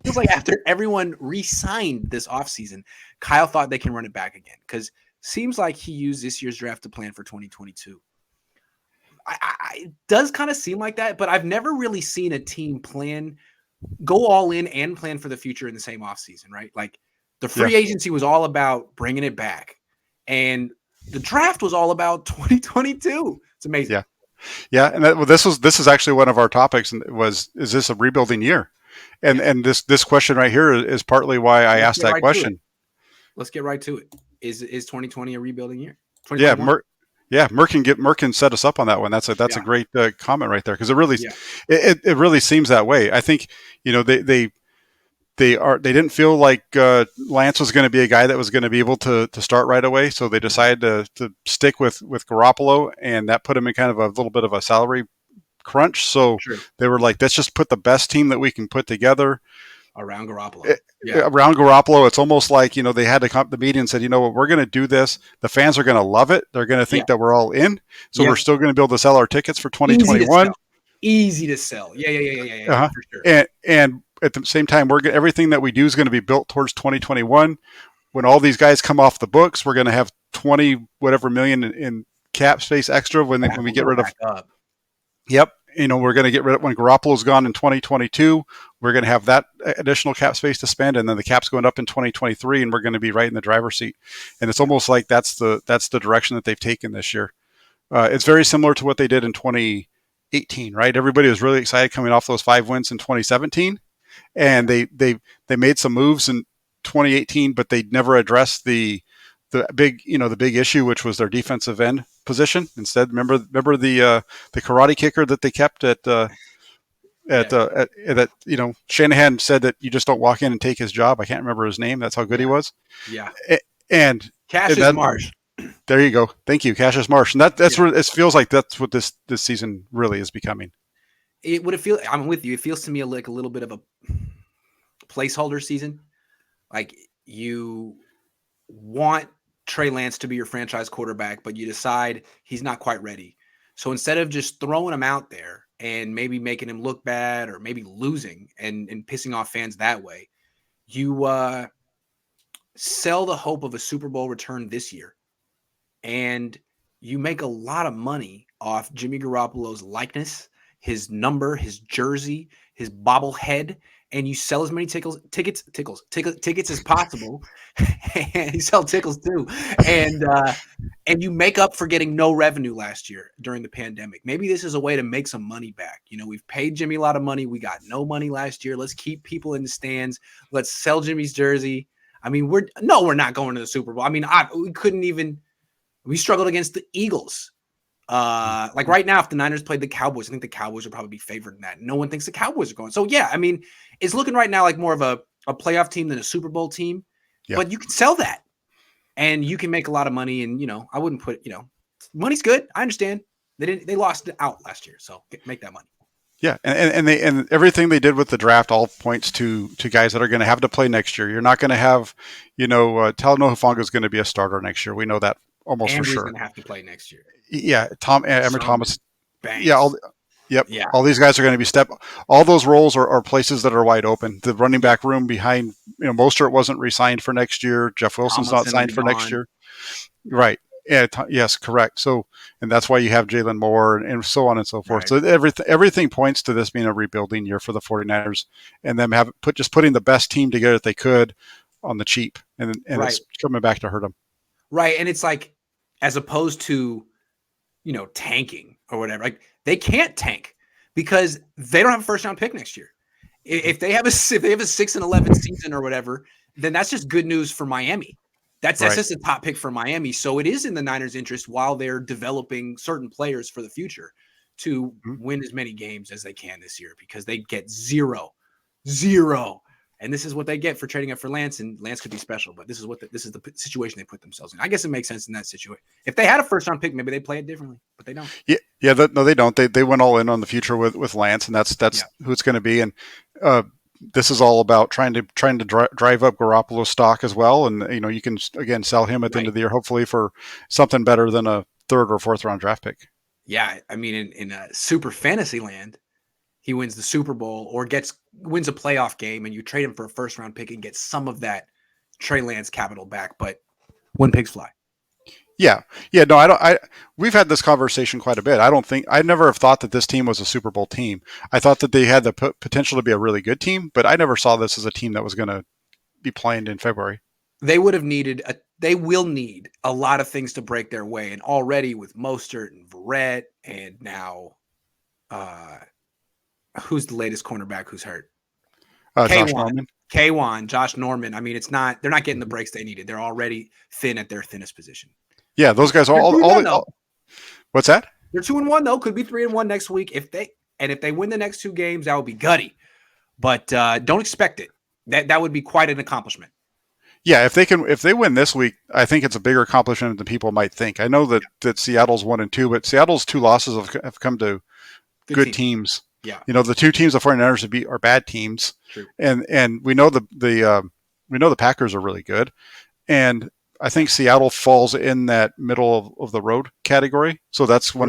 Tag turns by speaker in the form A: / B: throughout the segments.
A: feels like after everyone re-signed this offseason, Kyle thought they can run it back again because seems like he used this year's draft to plan for 2022. It does kind of seem like that, but I've never really seen a team go all in and plan for the future in the same offseason, right? Like the free agency was all about bringing it back, and the draft was all about 2022. It's amazing.
B: Yeah. Yeah, and this is actually one of our topics. And is this a rebuilding year? And this question right here is partly why I asked that question.
A: Let's get right to it. Is 2020 a rebuilding year?
B: Yeah, Merck can set us up on that one. That's a great comment right there because it really seems that way. I think they didn't feel like Lance was going to be a guy that was going to be able to start right away, so they decided to stick with Garoppolo, and that put him in kind of a little bit of a salary crunch. So they were like, let's just put the best team that we can put together
A: around Garoppolo.
B: Around Garoppolo, it's almost like they had to come to the meeting and said, what, we're going to do this. The fans are going to love it. They're going to think that we're all in. So we're still going to be able to sell our tickets for 2021.
A: Easy to sell. Yeah. For
B: sure. And at the same time, everything that we do is going to be built towards 2021. When all these guys come off the books, we're going to have 20 whatever million in cap space extra when we get rid of. Yep. We're going to get rid of when Garoppolo's gone in 2022. We're going to have that additional cap space to spend, and then the cap's going up in 2023, and we're going to be right in the driver's seat. And it's almost like that's the direction that they've taken this year. It's very similar to what they did in 2018, right? Everybody was really excited coming off those 5 wins in 2017, and they made some moves in 2018, but they never addressed the big issue, which was their defensive end position. Instead, remember the karate kicker that they kept that Shanahan said that you just don't walk in and take his job. I can't remember his name. That's how good he was.
A: Yeah.
B: And
A: Cassius Marsh.
B: There you go. Thank you, Cassius Marsh. And that's where it feels like that's what this season really is becoming.
A: I'm with you. It feels to me like a little bit of a placeholder season. Like you want Trey Lance to be your franchise quarterback, but you decide he's not quite ready. So instead of just throwing him out there and maybe making him look bad or maybe losing and pissing off fans that way, you sell the hope of a Super Bowl return this year. And you make a lot of money off Jimmy Garoppolo's likeness, his number, his jersey, his bobblehead, and you sell as many tickets as possible. And you sell tickles too. And you make up for getting no revenue last year during the pandemic. Maybe this is a way to make some money back. We've paid Jimmy a lot of money. We got no money last year. Let's keep people in the stands. Let's sell Jimmy's jersey. I mean, we're not going to the Super Bowl. I mean, we struggled against the Eagles. Like right now, if the Niners played the Cowboys, I think the Cowboys would probably be favored in that. No one thinks the Cowboys are going. So yeah, I mean, it's looking right now like more of a playoff team than a Super Bowl team. Yeah. But you can sell that, and you can make a lot of money. And I wouldn't put money's good. I understand they lost out last year, so make that money.
B: Yeah, and everything they did with the draft all points to guys that are going to have to play next year. You're not going to have Talanoa Hufanga is going to be a starter next year. We know that almost
A: Ambry's
B: for sure.
A: Going to have to play next year.
B: Yeah, Emmer Thomas.
A: Banks.
B: Yeah, all these guys are going to be all those roles are places that are wide open. The running back room behind, Mostert wasn't re-signed for next year. Jeff Wilson's not signed for next year. Right. Yeah. Yes, correct. So, and that's why you have Jalen Moore and so on and so forth. Right. So everything points to this being a rebuilding year for the 49ers and them putting the best team together that they could on the cheap, and it's coming back to hurt them.
A: Right. And it's like, as opposed to, tanking or whatever, like they can't tank because they don't have a first round pick next year. If they have a 6-11 season or whatever, then that's just good news for Miami. That's just a top pick for Miami. So it is in the Niners' interest while they're developing certain players for the future to win as many games as they can this year because they get zero. And this is what they get for trading up for Lance, and Lance could be special, but this is the situation they put themselves in. I guess it makes sense in that situation. If they had a first round pick, maybe they play it differently, but they don't.
B: Yeah, no, they don't. They went all in on the future with Lance, and that's who it's going to be. And this is all about trying to drive up Garoppolo's stock as well. And you can again sell him at the end of the year, hopefully for something better than a 3rd or 4th round draft pick.
A: Yeah, I mean, in super fantasy land, he wins the Super Bowl or wins a playoff game, and you trade him for a first round pick and get some of that Trey Lance capital back. But when pigs fly.
B: Yeah. No, we've had this conversation quite a bit. I never have thought that this team was a Super Bowl team. I thought that they had the potential to be a really good team, but I never saw this as a team that was going to be playing in February.
A: They would have they will need a lot of things to break their way. And already with Mostert and Verrett, and now, who's the latest cornerback who's hurt?
B: Josh Norman.
A: K1, Josh Norman. I mean, they're not getting the breaks they needed. They're already thin at their thinnest position.
B: Yeah, those guys all what's that?
A: They're 2-1 though. Could be 3-1 next week if they win the next two games. That would be gutty, but don't expect it. That would be quite an accomplishment.
B: Yeah, if they win this week, I think it's a bigger accomplishment than people might think. I know that Seattle's 1-2, but Seattle's two losses have come to good teams.
A: Yeah,
B: the two teams the 49ers have beat are bad teams.
A: True.
B: And we know the Packers are really good, and I think Seattle falls in that middle of the road category. So that's when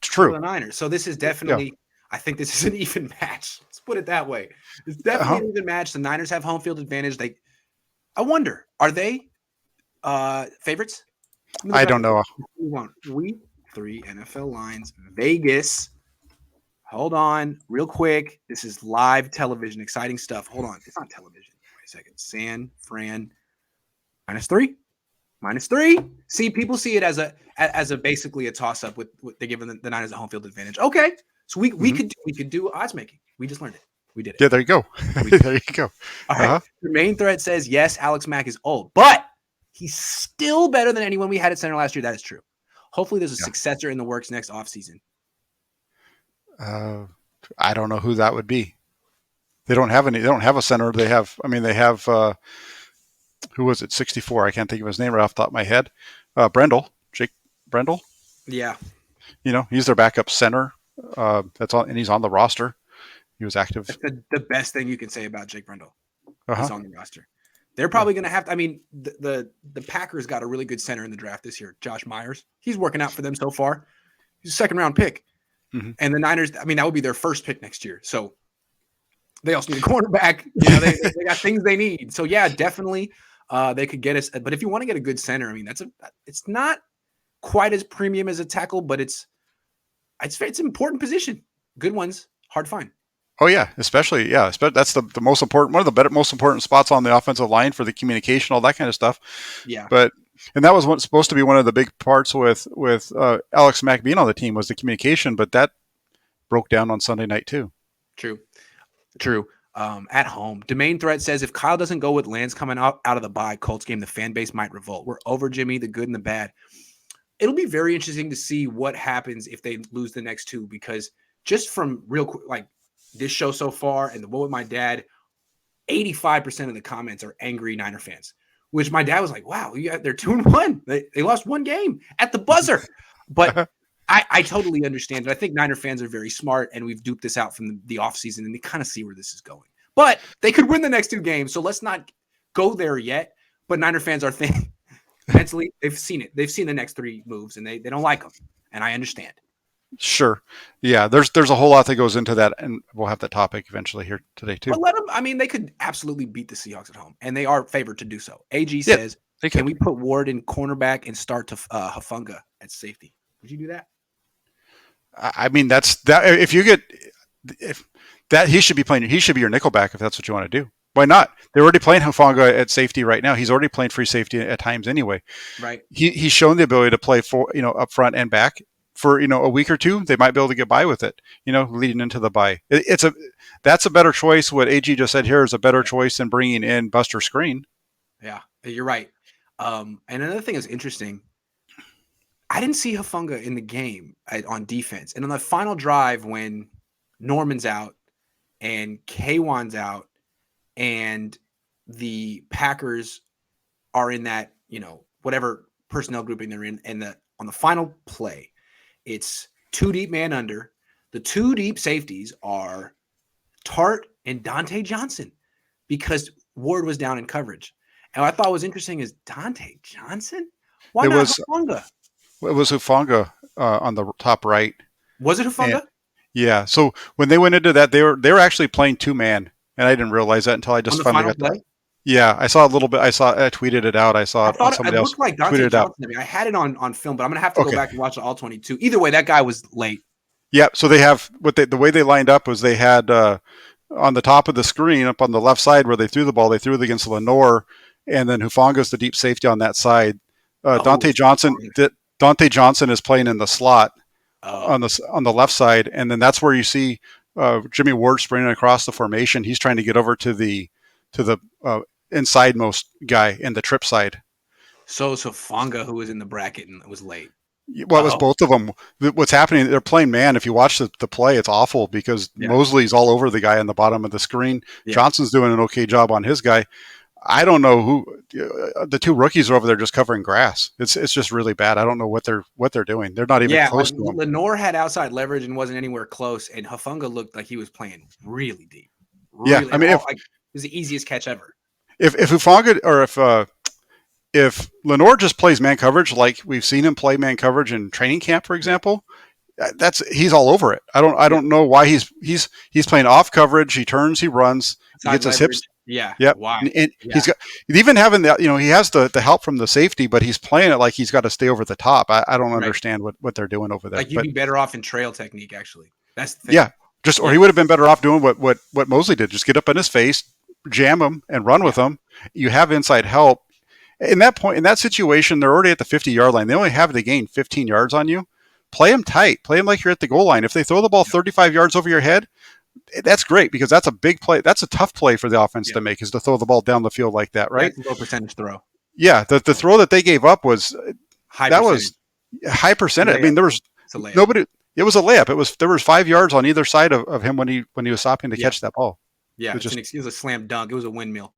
B: true.
A: The Niners. So this is definitely. Yeah. I think this is an even match. Let's put it that way. It's definitely an even match. The Niners have home field advantage. I wonder, are they favorites?
B: I don't know.
A: Week 3 NFL lines. Vegas. Hold on, real quick. This is live television. Exciting stuff. Hold on. It's not television. Wait a second. San Fran -3. See, people see it as a basically a toss up with they're giving the Niners a home field advantage. Okay, so we could do odds making. We just learned it. We did it.
B: Yeah, there you go. There you go.
A: All right. The main thread says yes. Alex Mack is old, but he's still better than anyone we had at center last year. That is true. Hopefully, there's a successor in the works next offseason.
B: I don't know who that would be. They don't have any. They don't have a center. They have. Who was it? 64. I can't think of his name right off the top of my head. Jake Brendel.
A: Yeah.
B: He's their backup center. And he's on the roster. He was active.
A: That's the best thing you can say about Jake Brendel. He's on the roster. They're probably going to have to. I mean, the Packers got a really good center in the draft this year. Josh Myers. He's working out for them so far. He's a second-round pick. Mm-hmm. And the Niners, I mean, that would be their first pick next year. So they also need a cornerback. They got things they need. So yeah, definitely they could get us. But if you want to get a good center, I mean, it's not quite as premium as a tackle, but it's an important position. Good ones, hard to find.
B: Oh yeah, especially that's the most important, one of the most important spots on the offensive line for the communication, all that kind of stuff.
A: Yeah,
B: and that was supposed to be one of the big parts with Alex Mack being on the team was the communication, but that broke down on Sunday night too.
A: True. At home, Domain Threat says if Kyle doesn't go with Lance coming out of the bye Colts game, the fan base might revolt. We're over Jimmy, the good and the bad. It'll be very interesting to see what happens if they lose the next two, because just from real quick, like this show so far and the one with my dad, 85% of the comments are angry Niner fans, which my dad was like, wow, they're 2-1. They lost one game at the buzzer. But I totally understand it. I think Niner fans are very smart, and we've duped this out from the offseason, and they kind of see where this is going. But they could win the next two games, so let's not go there yet. But Niner fans are thinking mentally, they've seen it. They've seen the next three moves, and they don't like them, and I understand.
B: Sure. Yeah, there's a whole lot that goes into that, and we'll have that topic eventually here today too.
A: But let them. I mean, they could absolutely beat the Seahawks at home, and they are favored to do so. AG says, "Can we put Ward in cornerback and start to Hufanga at safety? Would you do that?"
B: I mean, that's that. If that he should be playing, he should be your nickelback if that's what you want to do. Why not? They're already playing Hufanga at safety right now. He's already playing free safety at times anyway.
A: Right.
B: He's shown the ability to play for up front and back. For a week or two, they might be able to get by with it. Leading into the bye, that's a better choice. What AG just said here is a better choice than bringing in Buster Skrine.
A: Yeah, you're right. And another thing is interesting. I didn't see Hufanga in the game on defense, and on the final drive when Norman's out and K1's out, and the Packers are in that whatever personnel grouping they're in, and on the final play. It's two deep man under. The two deep safeties are Tart and Dante Johnson because Ward was down in coverage. And what I thought was interesting is Dante Johnson? Why not Hufanga?
B: It was Hufanga on the top right.
A: Was it Hufanga?
B: Yeah. So when they went into that, they were actually playing 2-man, and I didn't realize that until I
A: on
B: just
A: the
B: finally
A: final
B: got to.
A: play.
B: Yeah, I saw a little bit. I tweeted it out. I saw
A: I
B: it on
A: thought it
B: somebody else
A: looked like
B: tweeted
A: Dante
B: it out.
A: Johnson to me. I had it on film, but I'm gonna have to go
B: Okay.
A: back and watch the all 22. Either way, that guy was late.
B: Yeah. So they have the way they lined up was they had on the top of the screen up on the left side where they threw the ball, they threw it against Lenore, and then Hufanga's the deep safety on that side.
A: Oh,
B: Dante Johnson is playing in the slot
A: oh,
B: on the left side, and then that's where you see Jimmy Ward sprinting across the formation. He's trying to get over to the inside most guy in the trip side.
A: so Fonga, who was in the bracket and was late.
B: Well, it was
A: Oh,
B: both of them. What's happening? They're playing man. If you watch the play, it's awful because
A: yeah,
B: Mosley's all over the guy on the bottom of the screen.
A: yeah.
B: Johnson's doing an okay job on his guy. I don't know who the two rookies are over there just covering grass. It's just really bad. I don't know what they're doing. They're not even
A: Yeah, like
B: close to him.
A: Lenore had outside leverage and wasn't anywhere close, and Hufanga looked like he was playing really deep.
B: Yeah,
A: Really,
B: I mean,
A: like it was the easiest catch ever.
B: if Hufanga or if Lenore just plays man coverage like we've seen him play man coverage in training camp, for
A: Yeah,
B: example, he's all over it. I
A: yeah.
B: don't know why he's playing off coverage. He turns, he runs, he
A: Side
B: gets his
A: leverage.
B: hips.
A: Yeah.
B: Yep,
A: Why?
B: and
A: Yeah.
B: he's got even having that. He has the help from the safety, but he's playing it like he's got to stay over the top. I don't
A: Right.
B: understand what they're doing over there.
A: Like you'd
B: But
A: be better off in trail technique, actually. That's the thing.
B: yeah, just or
A: Yeah.
B: he would have been better off doing what Mosley did. Just get up in his face, jam him, and run
A: Yeah.
B: with him. You have inside help. In that situation, they're already at the 50-yard line. They only have to gain 15 yards on you. Play them tight. Play them like you're at the goal line. If they throw the ball 35 yards over your head, that's great because that's a big play. That's a tough play for the offense
A: Yeah.
B: to make is to throw the ball down the field like that, right?
A: That's a low percentage throw.
B: Yeah, the throw that they gave up was
A: High
B: that
A: percentage.
B: was high percentage. I
A: Layup.
B: mean, there was
A: It's a layup.
B: nobody. It was a layup. There was 5 yards on either side of him when he was stopping to
A: Yeah.
B: catch that ball.
A: Yeah.
B: It was
A: It was a slam dunk. It was a windmill.